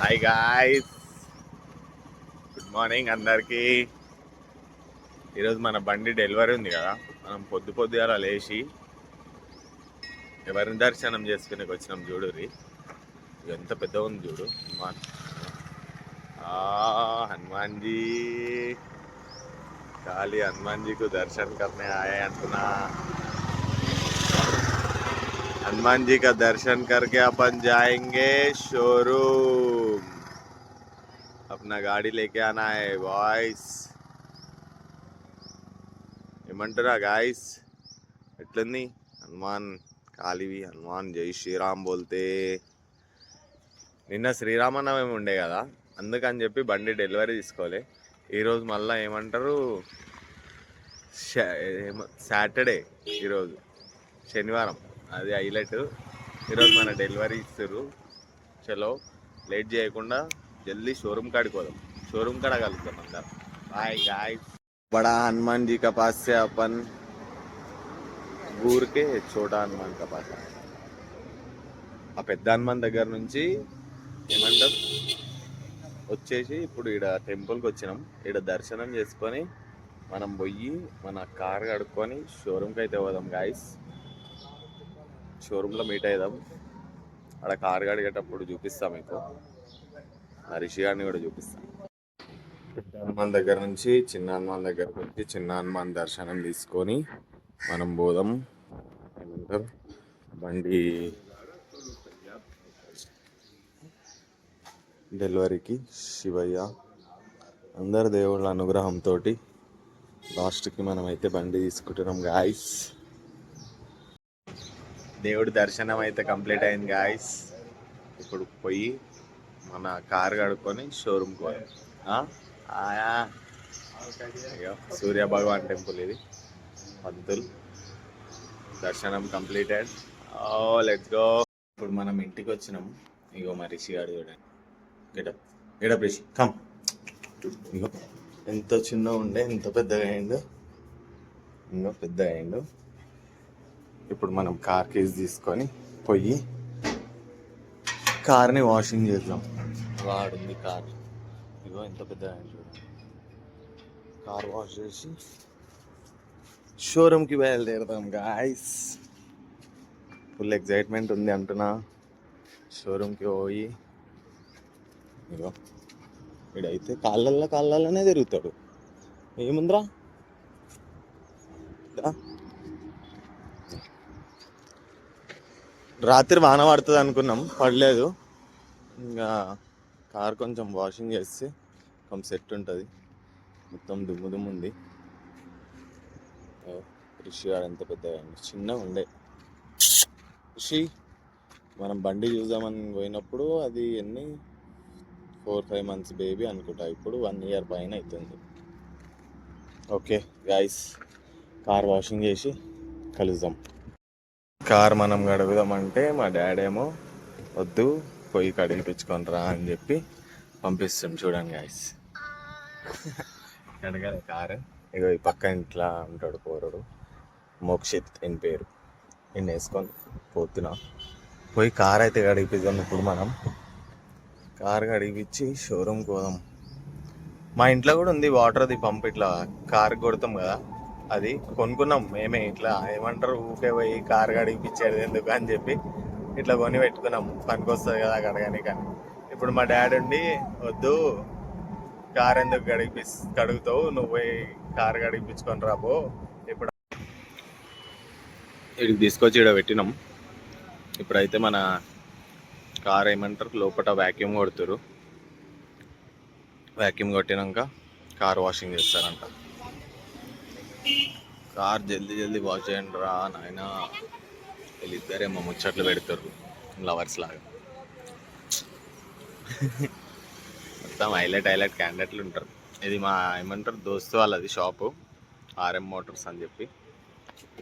Hi guys, good morning అందరికి. ఈరోజు మన బండి డెలివరీ ఉంది కదా, మనం పొద్దుగాల లేచి ఎవరిని దర్శనం చేసుకునే వచ్చినాం. చూడురి, ఎంత పెద్దగా ఉంది చూడు. हनुमान जी काली हनुमान जी को दर्शन करने आए अंटना. हनुमान जी का दर्शन करके अपन जाएंगे शोरूम. अपना गाड़ी लेके आना है बॉयस. ఏమంటారా గాయస్, ఎట్లుంది? హనుమాన్ కాలివి, హనుమాన్ జై శ్రీరామ్ బోల్తే. నిన్న శ్రీరామనవమి ఉండే కదా, అందుకని చెప్పి బండి డెలివరీ తీసుకోవాలి. ఈరోజు మళ్ళీ ఏమంటారు, సాటర్డే, ఈరోజు శనివారం, అది హైలైట్. ఈరోజు మన డెలివరీ ఇస్తారు. చలో లేట్ చేయకుండా జల్దీ షోరూమ్ కాడికి పోదాం. షోరూమ్ కాడ కలుద్దాం అందరం. Bye guys. बड़ा हनुमान जी का पास से अपन ఊర్ के छोटा हनुमान का पास ఆ పెద్ద హనుమాన్ దగ్గర నుంచి ఏమంటారు వచ్చేసి ఇప్పుడు ఈడ టెంపుల్కి వచ్చినాం. ఈడ దర్శనం చేసుకొని మనం పోయి మన కార్ కడుక్కొని షోరూమ్కి అయితే పోదాం గాయస్. షోరూంలో మీట్ అవుదాం. ఆడ కార్ కడిగేటప్పుడు చూపిస్తాం మీకు, ఆ రిషి గారిని కూడా చూపిస్తాం. పెద్ద హనుమాన్ దగ్గర నుంచి చిన్న హనుమాన్ దగ్గరకు వచ్చి చిన్న హనుమాన్ దర్శనం తీసుకొని మనం పోదాం. ఏమంటారు బండి డెలివరీకి. శివయ్య అందరు దేవుళ్ళ అనుగ్రహంతో లాస్ట్కి మనమైతే బండి తీసుకుంటున్నాం గాయస్. దేవుడి దర్శనం అయితే కంప్లీట్ అయింది గాయస్. ఇప్పుడు పోయి మన కార్ కడుక్కొని షోరూమ్కి పోయాం. సూర్య భగవాన్ టెంపుల్ ఇది. పంతులు దర్శనం కంప్లీటెడ్. Let's go. ఇప్పుడు మనం ఇంటికి వచ్చినాం. ఇగో మా రిషి గారు చూడండి. Getup Rishi come. ఇగో ఎంత చిన్న ఉండే ఎంత పెద్దగా అయిండు. ఇంకో పెద్ద అయిండు. ఇప్పుడు మనం కార్ కేస్ తీసుకొని పోయి కార్ని వాషింగ్ చేద్దాం. వాడుంది కార్. ఇగో ఎంత పెద్దగా అయింది చూడండి. కార్ వాష్ చేసి షోరూమ్కి బయలుదేరుతాం గాయస్. ఫుల్ ఎగ్జైట్మెంట్ ఉంది అంటున్నా. షోరూమ్కి పోయి ఇగో వీడైతే కాళ్ళల్లోనే తిరుగుతాడు. ఏముందిరా, రాత్రి వాన పడుతుంది అనుకున్నాం, పడలేదు. ఇంకా కార్ కొంచెం వాషింగ్ చేస్తే కొంచెం సెట్ ఉంటుంది. మొత్తం దుమ్ము ఉంది. రిషి గారు ఎంత పెద్దగా చిన్నగా ఉండే. రిషి మనం బండి చూద్దామని పోయినప్పుడు అది 4-5 months బేబీ అనుకుంటా. ఇప్పుడు 1 year పైన అవుతుంది. ఓకే గాయస్, కార్ వాషింగ్ చేసి కలుద్దాం. కార్ మనం కడుగుదామంటే మా డాడీ ఏమో వద్దు, పోయి కడిగిపించుకొని రా అని చెప్పి పంపిస్తాం. చూడండి గాయస్, కడగాలి కారు. ఇగో ఈ పక్క ఇంట్లో ఉంటాడు పోరుడు, మోక్షిత్ అని పేరు. నిన్న వేసుకొని పోతున్నా. పోయి కార్ అయితే కడిగిపిద్దాం. ఇప్పుడు మనం కార్ కడిగిపించి షోరూమ్కి పోదాం. మా ఇంట్లో కూడా ఉంది వాటర్ది పంప్, ఇట్లా కార్ కొడతాం కదా, అది కొనుక్కున్నాం మేమే. ఇట్లా ఏమంటారు, ఊకే పోయి కార్ కడిగిపించేది ఎందుకు అని చెప్పి ఇట్లా కొని పెట్టుకున్నాం. పనికి వస్తుంది కదా కడగాని. కానీ ఇప్పుడు మా డాడీ ఉండి వద్దు, కార్ ఎందుకు కడుగుతావు, నువ్వు పోయి కార్ కడిగిపించుకొని రాబో. ఇప్పుడు ఇక్కడికి తీసుకొచ్చి ఇక్కడ పెట్టినాం. ఇప్పుడైతే మన కార్ ఏమంటారు లోపల వ్యాక్యూమ్ కొడుతురు. వ్యాక్యూమ్ కొట్టినాక కార్ వాషింగ్ చేస్తారంట. కార్ జల్దీ వాష్ చేయండి రా నాయన. వీళ్ళిద్దరేమో ముచ్చట్లు పెడతారు లవర్స్ లాగా. మొత్తం హైలైట్ క్యాండిడేట్లు ఉంటారు. ఇది మా ఏమంటారు దోస్తు వాళ్ళది షాపు, RM మోటార్స్ అని చెప్పి.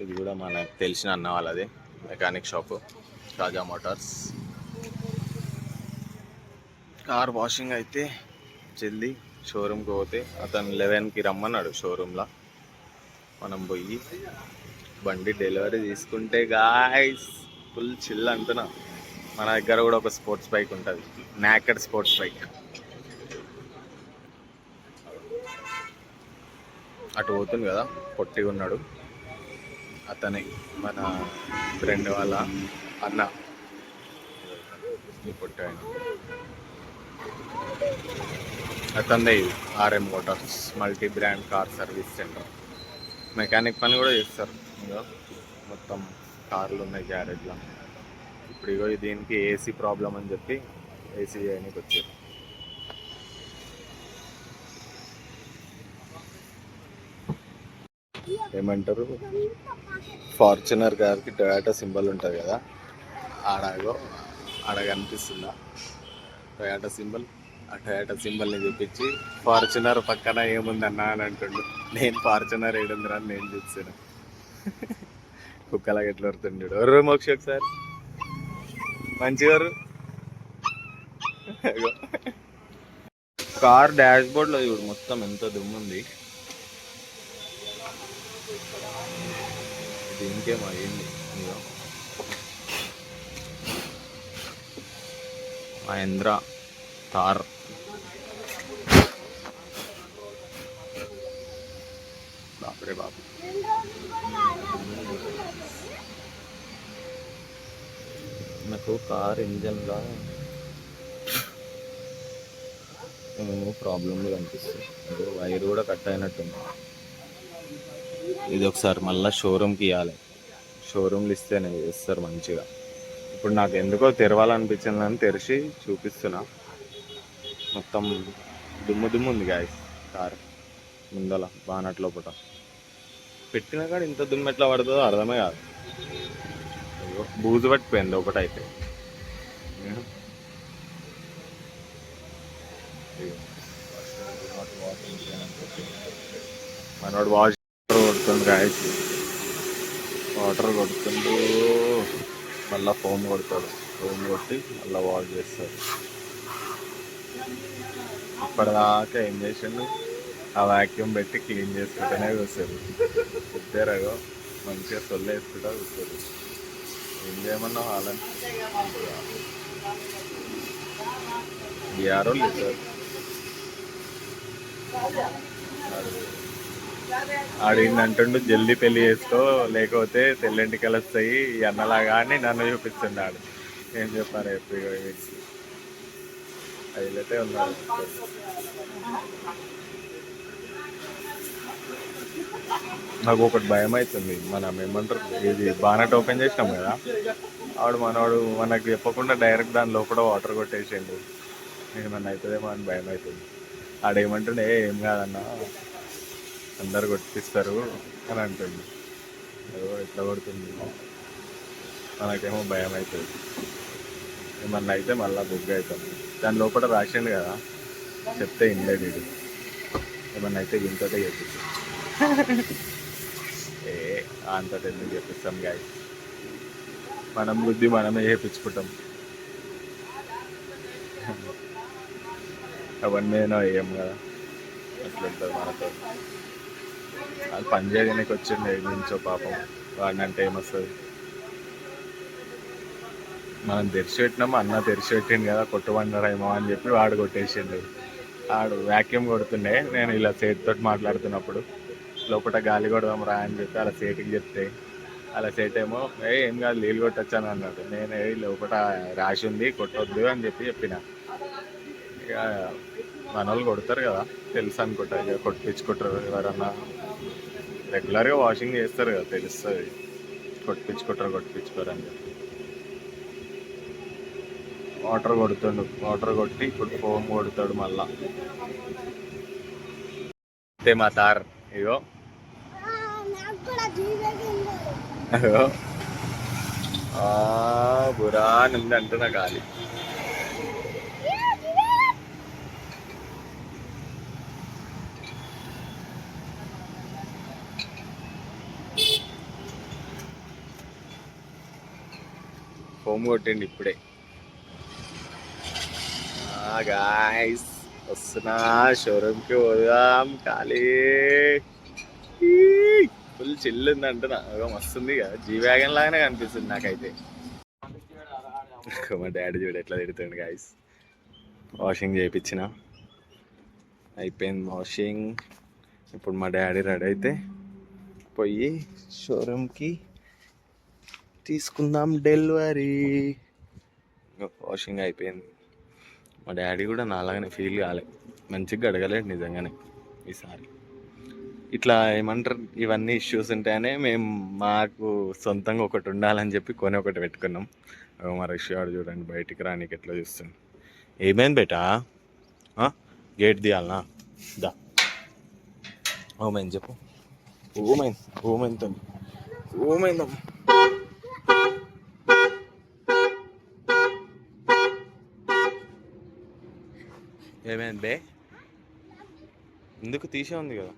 ఇది కూడా మనకు తెలిసిన అన్న వాళ్ళది మెకానిక్ షాపు, రాజా మోటార్స్. కార్ వాషింగ్ అయితే జల్దీ షోరూమ్కి పోతే అతను 11కి రమ్మన్నాడు షోరూమ్లో. మనం పోయి బండి డెలివరీ తీసుకుంటే గాయస్ ఫుల్ చిల్ అంటున్నా. మన దగ్గర కూడా ఒక స్పోర్ట్స్ బైక్ ఉంటుంది, నాకెడ్ స్పోర్ట్స్ బైక్. అటు పోతుంది కదా, పొట్టిగా ఉన్నాడు అతనే, మన ఫ్రెండ్ వాళ్ళ అన్న. పొట్టాయన అతందే ఇది RM Motors multi brand car service centre. Mechanic పని కూడా చేస్తారు. ఇగో మొత్తం కార్లు ఉన్నాయి గ్యారేజ్లో. ఇప్పుడు ఇగో దీనికి ఏసీ ప్రాబ్లం అని చెప్పి ఏసీ చేయడానికి వచ్చారు. ఏమంటారు, ఫార్చునర్ గారికి టొయాటో సింబల్ ఉంటుంది కదా, ఆడగో ఆడ కనిపిస్తుందా టొయాటో సింబల్. ఆ టొయాటో సింబల్ని చూపించి ఫార్చునర్ పక్కన ఏముందన్నా అని అంటుండు. నేను ఫార్చునర్ ఏడుందిరా అని నేను చూసాను. కుక్కలాగా ఎట్లా వరుతుండడు. ఎవరు మోక్షి ఒకసారి మంచిగారు. కార్ డాష్ బోర్డ్లో చూడు మొత్తం ఎంత దుమ్ముంది. దీనికేమో అయింది. మహేంద్ర థార్. బాపురే బాపు. నాకు కార్ ఇంజన్లో ప్రాబ్లంలు కనిపిస్తుంది. వైర్ కూడా కట్ అయినట్టుంది. ఇది ఒకసారి మళ్ళీ షోరూమ్కి ఇవ్వాలి. షోరూమ్లు ఇస్తేనే చేస్తారు మంచిగా. ఇప్పుడు నాకు ఎందుకో తెరవాలనిపించిందని తెరిచి చూపిస్తున్నా. మొత్తం దుమ్ము దుమ్ము ఉంది గాయస్. కార్ ముందల బానట్ లోపల పెట్టినా కానీ ఇంత దుమ్ము ఎట్లా పడుతుందో అర్థమే కాదు. బూజు పట్టిపోయింది ఒకటైతే. మనోడు వాష్ కొడుతుంది గాయస్. వాటర్ కొడుతుండు, మళ్ళీ ఫోమ్ కొడతాడు. ఫోమ్ కొట్టి మళ్ళీ వాష్ చేస్తాడు. ఇప్పటిదాకా ఏం చేసిండు, ఆ వ్యాక్యూమ్ పెట్టి క్లీన్ చేసుకుంటూనే కూర్చోడు. ఇద్దరగో మంచిగా సొల్లు వేసుకుంటా కూర్చోడు. ఏం చేయమన్నా వాళ్ళని బీఆర్ వాళ్ళు ఇస్తారు. ఆడిందంటుండు జల్దీ పెళ్లి చేసుకో లేకపోతే తెల్లంటికలు వస్తాయి ఈ అన్నలాగా అని నన్ను చూపిస్తున్నాడు. ఏం చెప్పారు ఎప్పుడు హైలైతే ఉన్నాడు. నాకు ఒకటి భయం అవుతుంది. మనం ఏమంటారు, ఇది బానట్ ఓపెన్ చేసినాం కదా, మనవాడు మనకు చెప్పకుండా డైరెక్ట్ దాని లోపల వాటర్ కొట్టేసిండు. ఏమన్నా అవుతుందేమో అని భయం అవుతుంది. ఆడేమంటుండే ఏం కాదన్నా అందరు కొట్టిస్తారు అని అంటుంది. ఏదో ఎట్లా కొడుతుంది, మనకేమో భయం అవుతుంది. ఏమన్నా అయితే మళ్ళీ బుక్ అవుతాం. దాని లోపల రాసిండు కదా, చెప్తే ఇంలేదు. ఇది ఏమన్నా అయితే ఇంతటే చెప్పిస్తాం. అంతటి ఎందుకు చెప్పిస్తాం గాయ, మనం బుద్ధి మనమే చేయించుకుంటాం. అవన్నీ వేయం కదా, అట్లుంటుంది మనతో. అది పని చేయడానికి వచ్చిండే నుంచో పాపం, వాడిని అంటే ఏమొస్తుంది. మనం తెరిచిపెట్టినాము, అన్న తెరిచిపెట్టిండు కదా కొట్టుబండరేమో అని చెప్పి వాడు కొట్టేసిండు. వాడు వ్యాక్యూమ్ కొడుతుండే, నేను ఇలా చేతితో మాట్లాడుతున్నప్పుడు లోపల గాలి కొడదాం రా అని చెప్పి అలా సేటుకి చెప్తే, అలా సేట్ ఏమో ఏం కాదు నీళ్ళు కొట్టొచ్చాను అన్నాడు. నేను లోపల రాసి ఉంది కొట్టొద్దు అని చెప్పిన. ఇక మన వాళ్ళు కొడతారు కదా, తెలుసు అనుకుంటా. ఇక కొట్టించుకుంటారు ఎవరన్నా రెగ్యులర్గా వాషింగ్ చేస్తారు కదా, తెలుస్తుంది కొట్టించుకోరు అని చెప్పి. వాటర్ కొడుతుండు, వాటర్ కొట్టి ఇప్పుడు ఫోమ్ కొడతాడు మళ్ళా. అంతే మా తార్. ఇగో బురా నుండి అంటున్నా గాలి. ఫోమ్ కొట్టిండి ఇప్పుడే. గాయస్ వస్తున్నా, షోరూమ్కి పోదాం. ఖాళీ ఫుల్ చిల్లు ఉంది అంటున్నా. మస్తుంది కదా, జీ వ్యాగన్ లాగానే కనిపిస్తుంది నాకైతే. మా డాడీ చూడు ఎట్లా తిడుతుంది గాయస్. వాషింగ్ చేయించిన, అయిపోయింది వాషింగ్. ఇప్పుడు మా డాడీ రెడీ అయితే పోయి షోరూమ్కి తీసుకుందాం డెలివరీ. వాషింగ్ అయిపోయింది. మా డాడీ కూడా నాలాగానే ఫీల్ కాలే, మంచిగా అడగలేదు నిజంగానే ఈసారి. ఇట్లా ఏమంటారు, ఇవన్నీ ఇష్యూస్ ఉంటాయనే మేము మాకు సొంతంగా ఒకటి ఉండాలని చెప్పి కొని ఒకటి పెట్టుకున్నాం. మా రిషివాడు చూడండి బయటికి రానికి ఎట్లా చూస్తుంది. ఏమైంది బేటా, గేట్ తీయాలనా? దా ఓమైంది చెప్పు. ఓమైంది ఏమైంది బే? ఎందుకు తీసే ఉంది కదా.